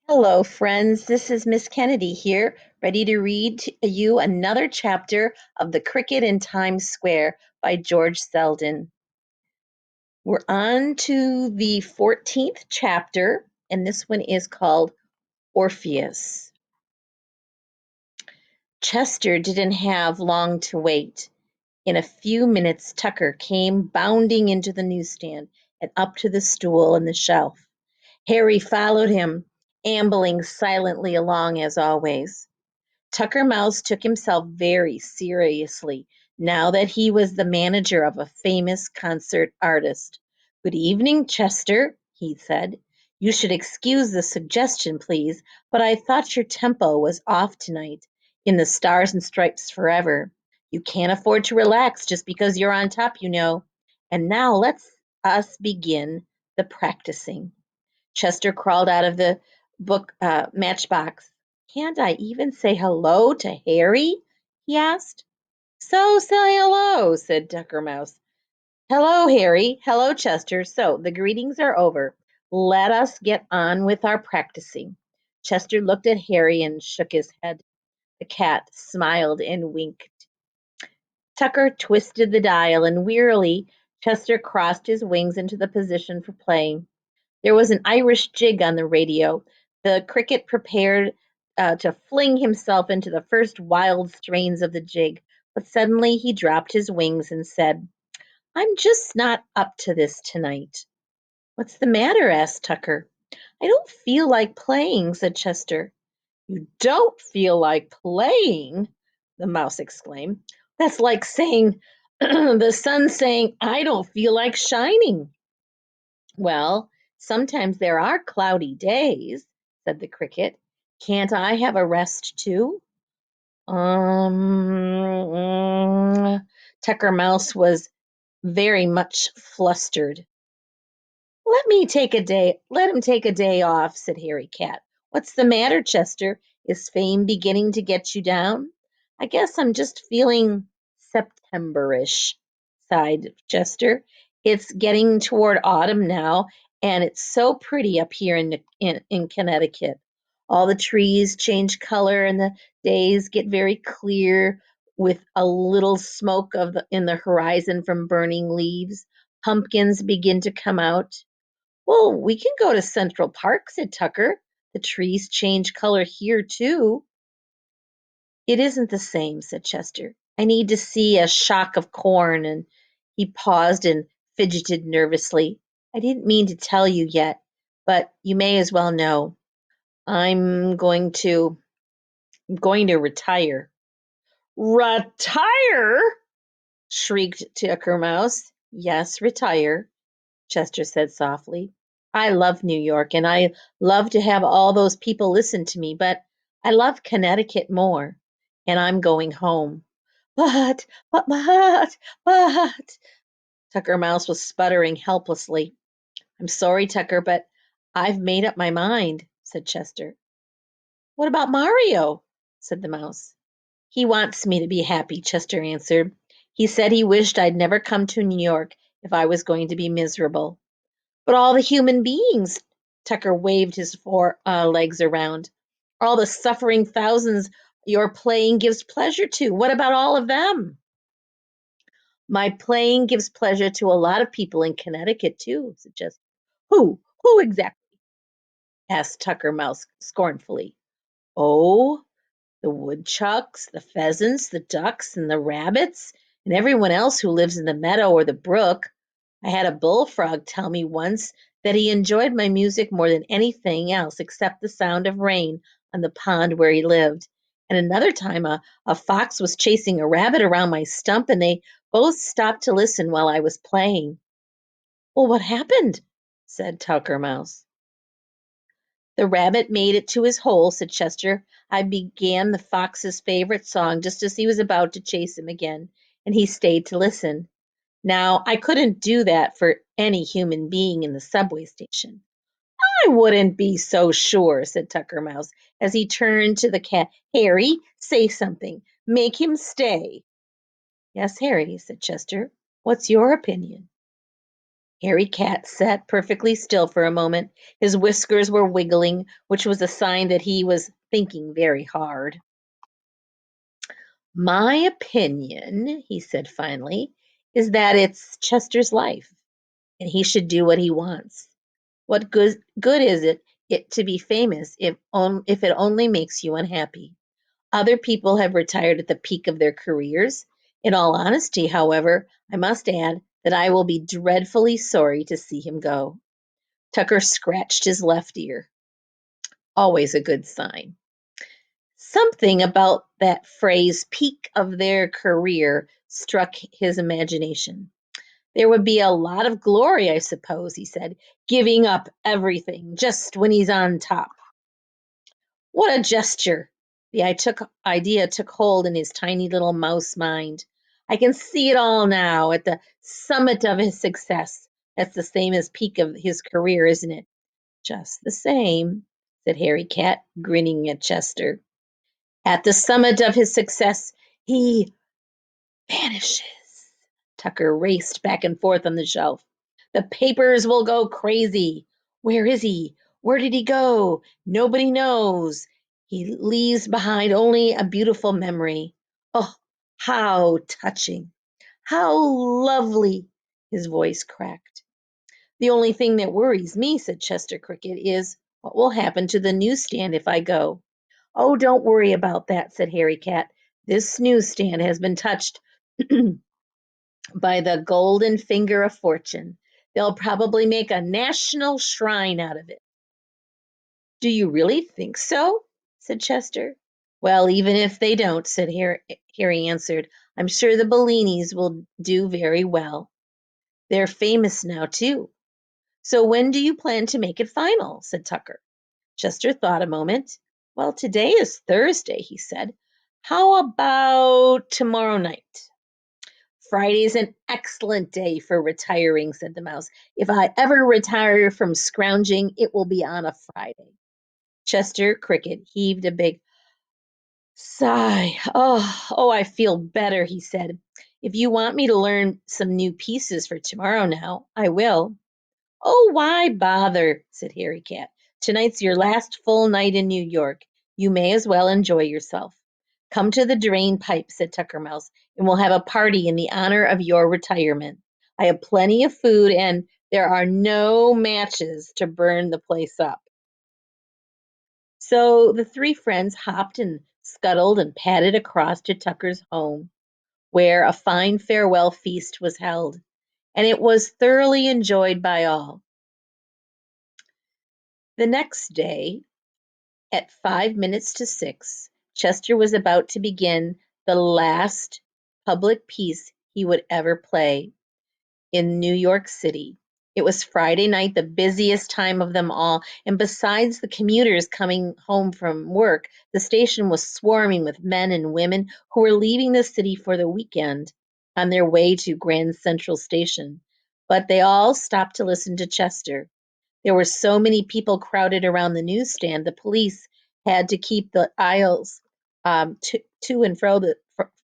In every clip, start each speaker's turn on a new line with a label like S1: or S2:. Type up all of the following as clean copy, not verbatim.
S1: Hello, friends. This is Miss Kennedy here, ready to read to you another chapter of The Cricket in Times Square by George Selden. We're on to the 14th chapter, and this one is called Orpheus. Chester didn't have long to wait. In a few minutes, Tucker came bounding into the newsstand and up to the stool and the shelf. Harry followed him, ambling silently along as always. Tucker Mouse took himself very seriously now that he was the manager of a famous concert artist. "Good evening, Chester," he said. "You should excuse the suggestion, please, but I thought your tempo was off tonight in the Stars and Stripes Forever. You can't afford to relax just because you're on top, you know. And now let's us begin the practicing." Chester crawled out of the book matchbox. "Can't I even say hello to Harry?" he asked. "So say hello," said Tucker Mouse. "Hello, Harry. Hello, Chester. So the greetings are over. Let us get on with our practicing." Chester looked at Harry and shook his head. The cat smiled and winked. Tucker twisted the dial, and wearily Chester crossed his wings into the position for playing. There was an Irish jig on the radio. The cricket prepared to fling himself into the first wild strains of the jig, but suddenly he dropped his wings and said, "I'm just not up to this tonight." "What's the matter?" asked Tucker. "I don't feel like playing," said Chester. "You don't feel like playing?" the mouse exclaimed. "That's like saying the sun saying, 'I don't feel like shining.'" "Well, sometimes there are cloudy days," said the cricket. "Can't I have a rest too?" Tucker Mouse was very much flustered. Let him take a day off," said Harry Cat. "What's the matter, Chester? Is fame beginning to get you down?" "I guess I'm just feeling Septemberish," sighed Chester. "It's getting toward autumn now, and it's so pretty up here in Connecticut. All the trees change color, and the days get very clear with a little smoke in the horizon from burning leaves. Pumpkins begin to come out." "Well, we can go to Central Park," said Tucker. "The trees change color here, too." "It isn't the same," said Chester. "I need to see a shock of corn." And he paused and fidgeted nervously. "I didn't mean to tell you yet, but you may as well know. I'm going to retire." "Retire?" shrieked Tucker Mouse. "Yes, retire," Chester said softly. "I love New York, and I love to have all those people listen to me, but I love Connecticut more, and I'm going home." But," Tucker Mouse was sputtering helplessly. "I'm sorry, Tucker, but I've made up my mind," said Chester. "What about Mario?" said the mouse. "He wants me to be happy," Chester answered. "He said he wished I'd never come to New York if I was going to be miserable." "But all the human beings," Tucker waved his four legs around. "All the suffering thousands your playing gives pleasure to. What about all of them?" "My playing gives pleasure to a lot of people in Connecticut, too," said Chester. "Who? Who exactly?" asked Tucker Mouse scornfully. "Oh, the woodchucks, the pheasants, the ducks, and the rabbits, and everyone else who lives in the meadow or the brook. I had a bullfrog tell me once that he enjoyed my music more than anything else except the sound of rain on the pond where he lived. And another time a fox was chasing a rabbit around my stump, and they both stopped to listen while I was playing." "Well, what happened?" said Tucker Mouse. "The rabbit made it to his hole," said Chester. "I began the fox's favorite song just as he was about to chase him again, and he stayed to listen. Now, I couldn't do that for any human being in the subway station." "I wouldn't be so sure," said Tucker Mouse as he turned to the cat. "Harry, say something. Make him stay." "Yes, Harry," said Chester. "What's your opinion?" Harry Cat sat perfectly still for a moment. His whiskers were wiggling, which was a sign that he was thinking very hard. My opinion, he said finally, is that it's Chester's life, and he should do what he wants. What good is it to be famous if it only makes you unhappy? Other people have retired at the peak of their careers. In all honesty, however, I must add that I will be dreadfully sorry to see him go. Tucker scratched his left ear. Always a good sign. Something about that phrase, peak of their career, struck his imagination. There would be a lot of glory, I suppose, he said, giving up everything just when he's on top. What a gesture! The idea took hold in his tiny little mouse mind. I can see it all now at the summit of his success. That's the same as peak of his career, isn't it? Just the same, said Harry Cat, grinning at Chester. At the summit of his success, he vanishes. Tucker raced back and forth on the shelf. The papers will go crazy. Where is he? Where did he go? Nobody knows. He leaves behind only a beautiful memory. Oh, how touching. How lovely. His voice cracked. The only thing that worries me, said Chester Cricket, is what will happen to the newsstand if I go. Oh, don't worry about that, said Harry Cat. This newsstand has been touched by the golden finger of fortune. They'll probably make a national shrine out of it. Do you really think so? Said Chester. Well, even if they don't, said Harry answered, I'm sure the Bellinis will do very well. They're famous now, too. So when do you plan to make it final? Said Tucker. Chester thought a moment. Well, today is Thursday, he said. How about tomorrow night? Friday's an excellent day for retiring, said the mouse. If I ever retire from scrounging, it will be on a Friday. Chester Cricket heaved a big sigh. Oh, I feel better, he said. If you want me to learn some new pieces for tomorrow now, I will. Oh, why bother? Said Harry Cat. Tonight's your last full night in New York. You may as well enjoy yourself. Come to the drain pipe, said Tucker Mouse, and we'll have a party in the honor of your retirement. I have plenty of food, and there are no matches to burn the place up. So the three friends hopped and scuttled and padded across to Tucker's home, where a fine farewell feast was held, and it was thoroughly enjoyed by all. The next day, at 5 minutes to 6, Chester was about to begin the last public piece he would ever play in New York City. It was Friday night, the busiest time of them all, and besides the commuters coming home from work, the station was swarming with men and women who were leaving the city for the weekend on their way to Grand Central Station. But they all stopped to listen to Chester. There were so many people crowded around the newsstand, the police had to keep the aisles to and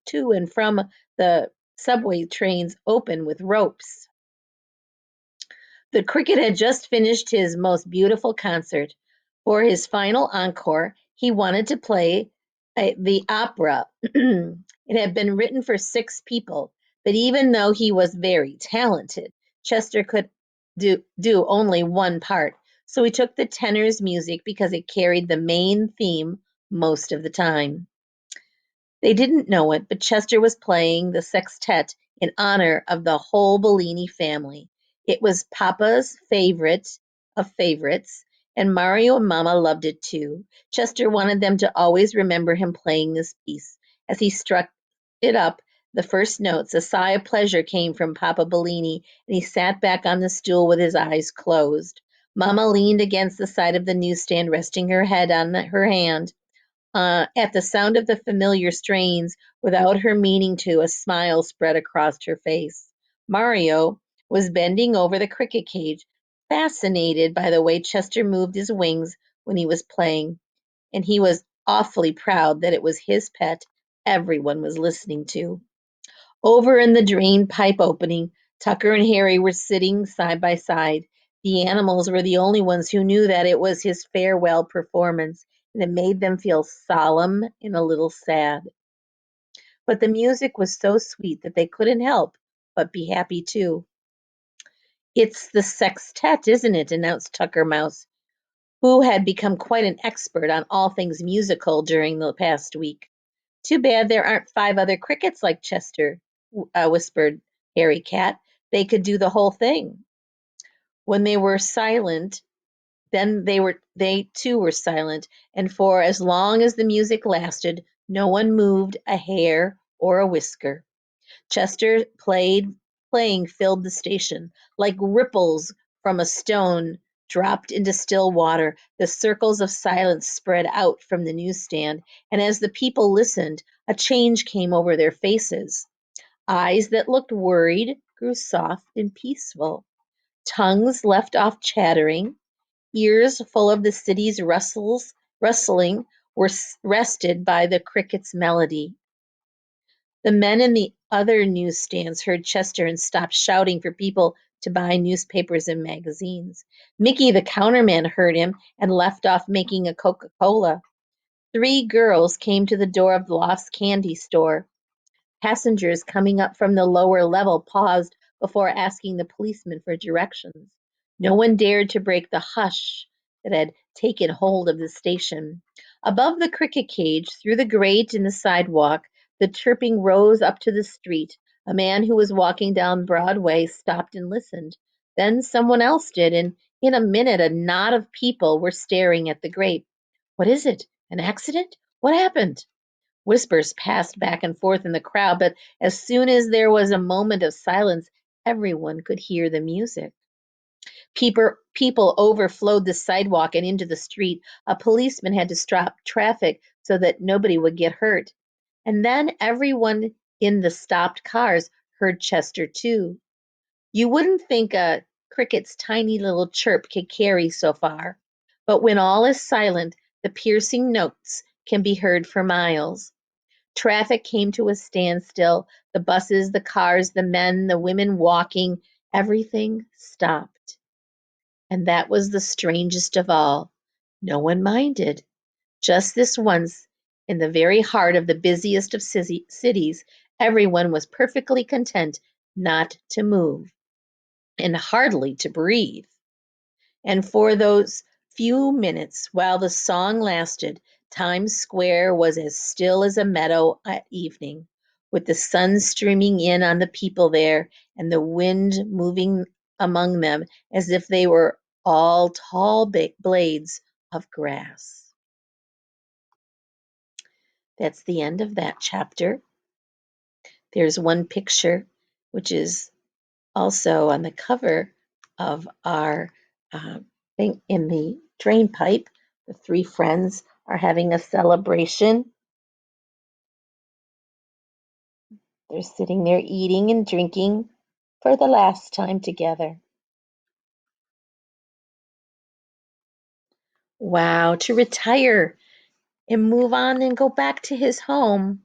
S1: to and from the subway trains open with ropes. The Cricket had just finished his most beautiful concert. For his final encore, he wanted to play the opera. It had been written for six people, but even though he was very talented, Chester could do only one part. So he took the tenor's music because it carried the main theme most of the time. They didn't know it, but Chester was playing the sextet in honor of the whole Bellini family. It was Papa's favorite of favorites, and Mario and Mama loved it too. Chester wanted them to always remember him playing this piece. As he struck it up the first notes, a sigh of pleasure came from Papa Bellini, and he sat back on the stool with his eyes closed. Mama leaned against the side of the newsstand, resting her head on her hand. At the sound of the familiar strains, without her meaning to, a smile spread across her face. Mario was bending over the cricket cage, fascinated by the way Chester moved his wings when he was playing, and he was awfully proud that it was his pet everyone was listening to. Over in the drain pipe opening, Tucker and Harry were sitting side by side. The animals were the only ones who knew that it was his farewell performance, and it made them feel solemn and a little sad. But the music was so sweet that they couldn't help but be happy too. It's the sextet, isn't it? Announced Tucker Mouse, who had become quite an expert on all things musical during the past week. Too bad there aren't five other crickets like Chester, whispered Harry Cat. They could do the whole thing. When they were silent, then they too were silent, and for as long as the music lasted, no one moved a hair or a whisker. Chester playing filled the station. Like ripples from a stone dropped into still water, the circles of silence spread out from the newsstand, and as the people listened, a change came over their faces. Eyes that looked worried grew soft and peaceful. Tongues left off chattering. Ears full of the city's rustling were rested by the cricket's melody. The men in the other newsstands heard Chester and stopped shouting for people to buy newspapers and magazines. Mickey the counterman heard him and left off making a Coca-Cola. Three girls came to the door of the Loft's candy store. Passengers coming up from the lower level paused before asking the policeman for directions. No one dared to break the hush that had taken hold of the station. Above the cricket cage, through the grate in the sidewalk, the chirping rose up to the street. A man who was walking down Broadway stopped and listened. Then someone else did, and in a minute a knot of people were staring at the grate. What is it? An accident? What happened? Whispers passed back and forth in the crowd, but as soon as there was a moment of silence, everyone could hear the music. People overflowed the sidewalk and into the street. A policeman had to stop traffic so that nobody would get hurt. And then everyone in the stopped cars heard Chester too. You wouldn't think a cricket's tiny little chirp could carry so far, but when all is silent, the piercing notes can be heard for miles. Traffic came to a standstill. The buses, the cars, the men, the women walking, everything stopped. And that was the strangest of all. No one minded. Just this once, in the very heart of the busiest of cities, everyone was perfectly content not to move and hardly to breathe. And for those few minutes while the song lasted, Times Square was as still as a meadow at evening, with the sun streaming in on the people there and the wind moving among them as if they were all tall blades of grass. That's the end of that chapter. There's one picture, which is also on the cover of our thing in the drain pipe. The three friends are having a celebration. They're sitting there eating and drinking for the last time together. Wow, to retire and move on and go back to his home.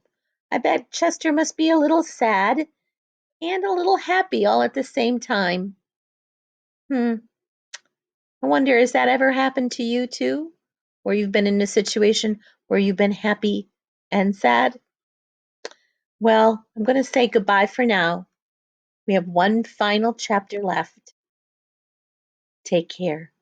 S1: I bet Chester must be a little sad and a little happy all at the same time. I wonder, has that ever happened to you too? Where you've been in a situation where you've been happy and sad? Well, I'm going to say goodbye for now. We have one final chapter left. Take care.